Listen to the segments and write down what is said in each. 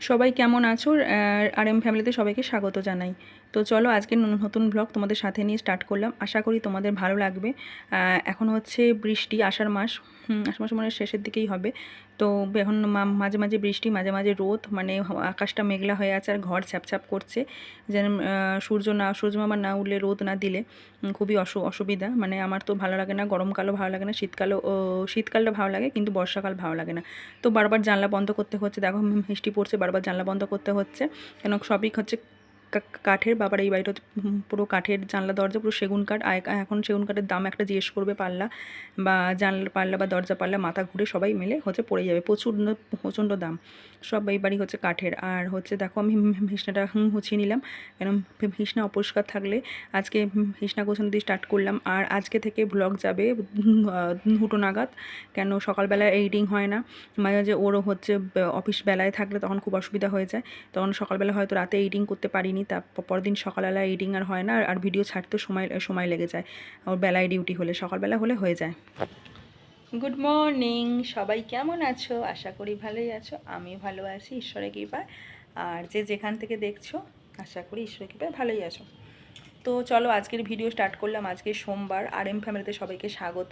সবাই কেমন আছো? আর এম ফ্যামিলিতে সবাইকে স্বাগত জানাই। তো চলো আজকে নতুন ব্লগ তোমাদের সাথে নিয়ে স্টার্ট করলাম। আশা করি তোমাদের ভালো লাগবে। এখন হচ্ছে বৃষ্টি, আষাঢ় মাস। আষাঢ় মাস মানে শেষের দিকেই হবে। তো এখন মাঝে মাঝে বৃষ্টি, মাঝে মাঝে রোদ, মানে আকাশটা মেঘলা হয়ে আছে আর ঘর ছ্যাপছ্যাপ করছে। যেন সূর্যমামা না উঠলে, রোদ না দিলে খুবই অসুবিধা। মানে আমার তো ভালো লাগে না, গরমকালও ভালো লাগে না, শীতকালটা ভালো লাগে, কিন্তু বর্ষাকাল ভালো লাগে না। তো বারবার জানলা বন্ধ করতে হচ্ছে। দেখো বৃষ্টি পড়ছে, বারবার জানলা বন্ধ করতে হচ্ছে, কেন সবই হচ্ছে কাঠের। বাবার এই বাড়িটা পুরো কাঠের, জানলা দরজা পুরো সেগুন কাঠ। এখন সেগুন কাঠের দাম একটা জিজ্ঞেস করবে পাল্লা বা জানলা পাল্লা বা দরজা পাল্লা, মাথা ঘুরে সবাই মিলে হচ্ছে পড়ে যাবে। প্রচণ্ড দাম। সব এই বাড়ি হচ্ছে কাঠের। আর হচ্ছে দেখো আমি বিছনাটা গুছিয়ে নিলাম, কেন বিছনা অপরিষ্কার থাকলে আজকে বিছনা গোছানো দিয়ে স্টার্ট করলাম। আর আজকে থেকে ব্লগ যাবে 2টো নাগাদ, কেন সকালবেলা এডিটিং হয় না। মাঝে মাঝে ওরও হচ্ছে অফিস বেলায় থাকলে তখন খুব অসুবিধা হয়ে যায়, তখন সকালবেলা হয়তো রাতে এডিটিং করতে পারিনি, তার পরের দিন সকালবেলা এডিটিং আর হয় না, আর ভিডিও ছাড়তে সময় লেগে যায়। ওর বেলায় ডিউটি হলে, সকালবেলা হলে হয়ে যায়। গুড মর্নিং, সবাই কেমন আছো? আশা করি ভালোই আছো। আমি ভালো আছি ঈশ্বরের কৃপায়। আর যে যেখান থেকে দেখছো, আশা করি ঈশ্বরের কৃপায় ভালোই আছো। তো চলো আজকের ভিডিও স্টার্ট করলাম। আজকে সোমবার, আর এম ফ্যামিলিতে সবাইকে স্বাগত।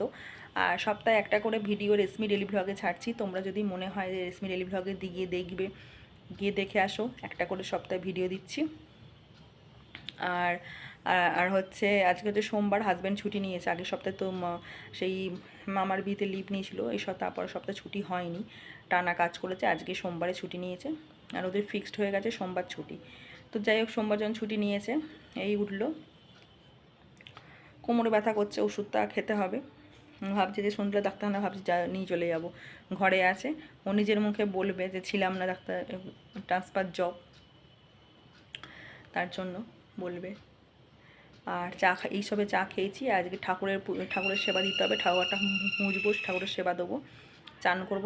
আর সপ্তাহে একটা করে ভিডিও রেশমি ডেলি ভ্লগে ছাড়ছি। তোমরা যদি মনে হয় যে রেশমি ডেলি ভ্লগে গিয়ে দেখবে, গিয়ে দেখে আসো। একটা করে সপ্তাহে ভিডিও দিচ্ছি। আর আর হচ্ছে আজকে হচ্ছে সোমবার, হাজব্যান্ড ছুটি নিয়েছে। আগের সপ্তাহে তো সেই মামার বিয়েতে লিভ নিয়েছিল, এই সপ্তাহ তারপর সপ্তাহে ছুটি হয়নি, টানা কাজ করেছে। আজকে সোমবারে ছুটি নিয়েছে, আর ওদের ফিক্সড হয়ে গেছে সোমবার ছুটি। তো যাই হোক, সোমবার যখন ছুটি নিয়েছে, এই উঠলো, কোমরে ব্যথা করছে, ওষুধটা খেতে হবে। ভাবছি যে সন্ধ্যা ডাক্তারখানা, ভাবছি যা নিয়ে চলে যাব। ঘরে আছে, ও নিজের মুখে বলবে যে ছিলাম না ডাক্তার, ট্রান্সফার জব, তার জন্য বলবে। আর এইসবে চা খেয়েছি। আজকে ঠাকুরের সেবা দিতে হবে, ঠাকুরটা মুছবো, ঠাকুরের সেবা দেবো, চান করব।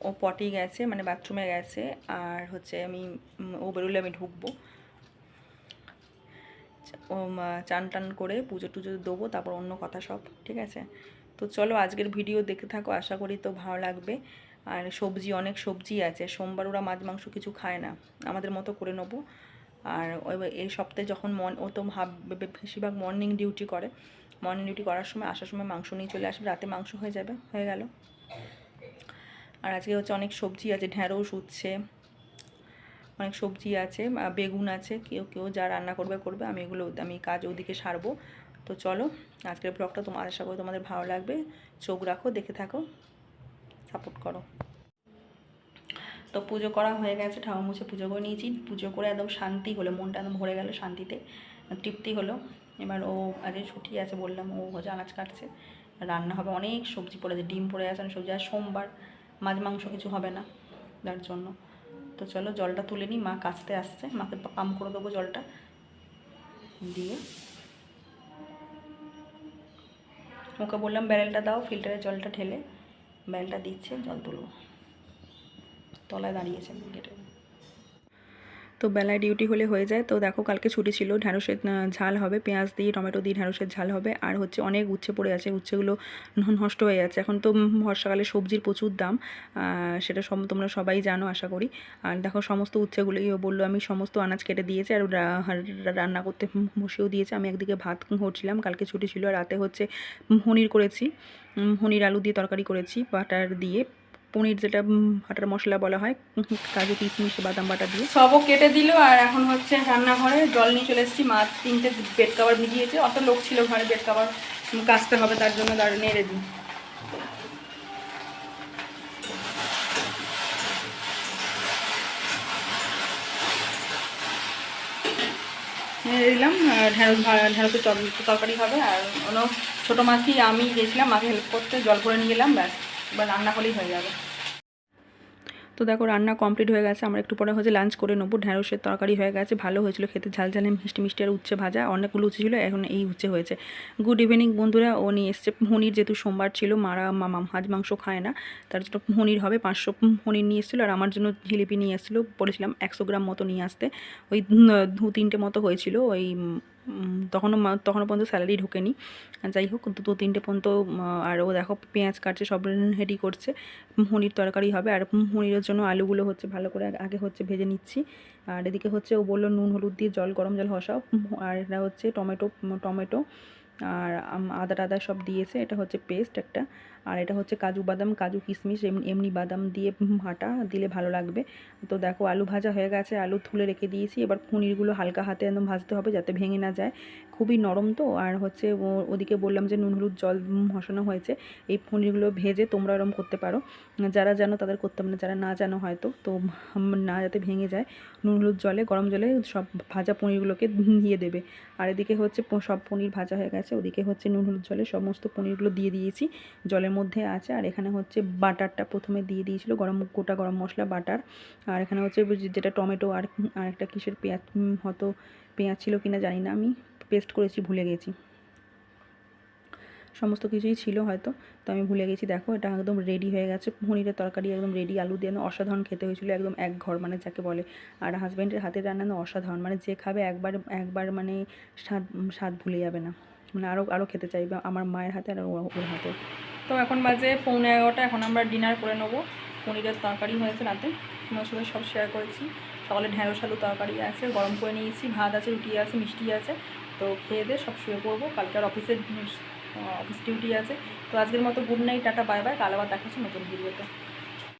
ও পটি গেছে, মানে বাথরুমে গেছে। আর হচ্ছে ও বেরোলে আমি ঢুকবো। ও চান টান করে পুজো টুজো দেবো, তারপর অন্য কথা সব, ঠিক আছে? তো চলো আজকের ভিডিও দেখতে থাকো, আশা করি তো ভালো লাগবে। আর অনেক সবজি আছে। সোমবার ওরা মাছ মাংস কিছু খায় না, আমাদের মতো করে নেবো। আর এই সপ্তাহে যখন ও তো বেশিরভাগ মর্নিং ডিউটি করে, মর্নিং ডিউটি করার সময় আসার সময় মাংস নিয়ে চলে আসবে, রাতে মাংস হয়ে গেল। আর আজকে হচ্ছে অনেক সবজি আছে, ঢ্যাঁড়স উচ্ছে, অনেক সবজি আছে, বেগুন আছে। কেউ কেউ যা রান্না করবে, আমি কাজ ওদিকে সারবো। তো চলো আজকের ব্লগটা আশা করি তোমাদের ভালো লাগবে। চোখ রাখো, দেখে থাকো, সাপোর্ট করো। তো পুজো করা হয়ে গেছে, ঠাকুর মুছে পুজো করে নিয়েছি। পুজো করে একদম শান্তি হলো, মনটা একদম ভরে গেল শান্তিতে, তৃপ্তি হলো। এবার ও আজকে ছুটি আছে বললাম, ও হচ্ছে আনাজ কাটছে, রান্না হবে। অনেক সবজি পড়েছে, ডিম পড়ে আছে, অনেক সবজি। আর সোমবার মাছ মাংস কিছু হবে না, যার জন্য। তো চলো জলটা তুলে নিই, মা কাচতে আসছে, মাকে পাম্প করে দেবো জলটা দিয়ে। ওকে বললাম ব্যারেলটা দাও, ফিল্টারের জলটা ঢেলে ব্যারেলটা দিচ্ছে, জল তুলবো। তলায় দাঁড়িয়েছে গেটে। তো বেলায় ডিউটি হলে হয়ে যায়। তো দেখো কালকে ছুটি ছিল, ঢ্যাঁড়সের ঝাল হবে, পেঁয়াজ দিয়ে টমেটো দিয়ে ঢ্যাঁড়সের ঝাল হবে। আর হচ্ছে অনেক উচ্ছে পড়ে আছে, উচ্ছেগুলো নষ্ট হয়ে যাচ্ছে। এখন তো বর্ষাকালে সবজির প্রচুর দাম, সেটা তোমরা সবাই জানো আশা করি। আর দেখো সমস্ত উচ্ছেগুলোই বললো, আমি সমস্ত আনাজ কেটে দিয়েছি আর রান্না করতে বসেও দিয়েছে। আমি একদিকে ভাত করছিলাম, কালকে ছুটি ছিল। রাতে হচ্ছে পনির করেছি, পনির আলু দিয়ে তরকারি করেছি, বাটার দিয়ে। পনির যেটা বাটার মশলা বলা হয়, কাজু কিশমিশ বাদাম বাটা দিয়ে সবও কেটে দিল। আর এখন হচ্ছে রান্নাঘরে জল নিয়ে চলে এসেছি। মা 3টে বেড কাভার ভিজিয়েছে, অত লোক ছিল ঘরে, বেড কাভার কাচতে হবে, তার জন্য নেড়ে দিই। নেড়ে দিলাম। ঢেঁড়সের তরকারি হবে। আর হলো ছোটো মাছই আমি গেছিলাম মাকে হেল্প করতে, জল ভরে নিয়ে গেলাম, ব্যাস এবার রান্না হলেই হয়ে যাবে। তো দেখো রান্না কমপ্লিট হয়ে গেছে, আমরা একটু পরে হচ্ছে লাঞ্চ করে নেবো। ঢ্যাঁড়সের তরকারি হয়ে গেছে, ভালো হয়েছিল খেতে, ঝাল ঝালে মিষ্টি মিষ্টি। আর উচ্ছে ভাজা, অনেকগুলো উচ্ছে ছিল, এখন এই উচ্ছে হয়েছে। গুড ইভিনিং বন্ধুরা। ও নিয়ে এসছে পনির, যেহেতু সোমবার ছিল, মামা হাঁস মাংস খায় না, তার জন্য পনির হবে। 500 পনির নিয়ে এসেছিলো। আর আমার জন্য জিলিপি নিয়ে এসেছিলো, বলেছিলাম 100 গ্রাম মতো নিয়ে আসতে। ওই 2-3টে মতো হয়েছিল, ওই তখনও পর্যন্ত স্যালারি ঢোকেনি। যাই হোক 2-3টে পর্যন্ত। আর ও দেখো পেঁয়াজ কাটছে, সব রেডি করছে। পনির তরকারি হবে, আর পনিরের জন্য আলুগুলো হচ্ছে ভালো করে আগে হচ্ছে ভেজে নিচ্ছি। আর এদিকে হচ্ছে ও বললো নুন হলুদ দিয়ে গরম জল হসাও। আর এটা হচ্ছে টমেটো আর আদা টাদা সব দিয়েছে। এটা হচ্ছে পেস্ট একটা। আর এটা হচ্ছে কাজু বাদাম, কাজু কিশমিশ এমনি বাদাম দিয়ে ভাটা দিলে ভালো লাগবে। তো দেখো আলু ভাজা হয়ে গেছে, আলু তুলে রেখে দিয়েছি। এবার পনিরগুলো হালকা হাতে একদম ভাজতে হবে যাতে ভেঙে না যায়, খুবই নরম তো। আর হচ্ছে ওদিকে বললাম যে নুন হলুদ জল বসানো হয়েছে। এই পনিরগুলো ভেজে তোমরা এরকম করতে পারো, যারা জানো তাদের করতে হবে না, যারা না জানো হয়তো তো না যাতে ভেঙে যায়, নুন হলুদ জলে গরম জলে সব ভাজা পনিরগুলোকে দিয়ে দেবে। আর এদিকে হচ্ছে সব পনির ভাজা হয়ে গেছে, ওদিকে হচ্ছে নুন হলুদ জলে সমস্ত পনিরগুলো দিয়ে দিয়েছি, জলের মধ্যে আছে। আর এখানে হচ্ছে বাটারটা প্রথমে দিয়ে দিয়েছিল, গোটা গরম মশলা বাটার। আর এখানে হচ্ছে যেটা টমেটো আর একটা কিসের পেঁয়াজ, হয়তো পেঁয়াজ ছিল কিনা জানি না, আমি পেস্ট করেছি ভুলে গেছি, সমস্ত কিছুই ছিল হয়তো, তো আমি ভুলে গেছি। দেখো এটা একদম রেডি হয়ে গেছে, পনিরের তরকারি একদম রেডি, আলু দিয়ে অসাধারণ খেতে হয়েছিল, একদম এক ঘর মানে যাকে বলে। আর হাজব্যান্ডের হাতের রান্না অসাধারণ, মানে যে খাবে একবার মানে স্বাদ স্বাদ ভুলে যাবে না, মানে আরও খেতে চাইবে আমার মায়ের হাতে আর ওর হাতে। তো এখন বাজে 11:15, এখন আমরা ডিনার করে নেবো। পনিরের তরকারি হয়েছে রাতে, তোমার সাথে সব শেয়ার করেছি। সকালে ঢ্যাঁড়স আলু তরকারি আছে, গরম করে নিয়েছি, ভাত আছে, রুটি আছে, মিষ্টি আছে। তো খেয়ে দিয়ে সব শুয়ে পড়বো, কালকে আর অফিস ডিউটি আছে। তো আজকের মতো good night, tata, bye bye. কাল আবার দেখা হচ্ছে নতুন ভিডিওতে।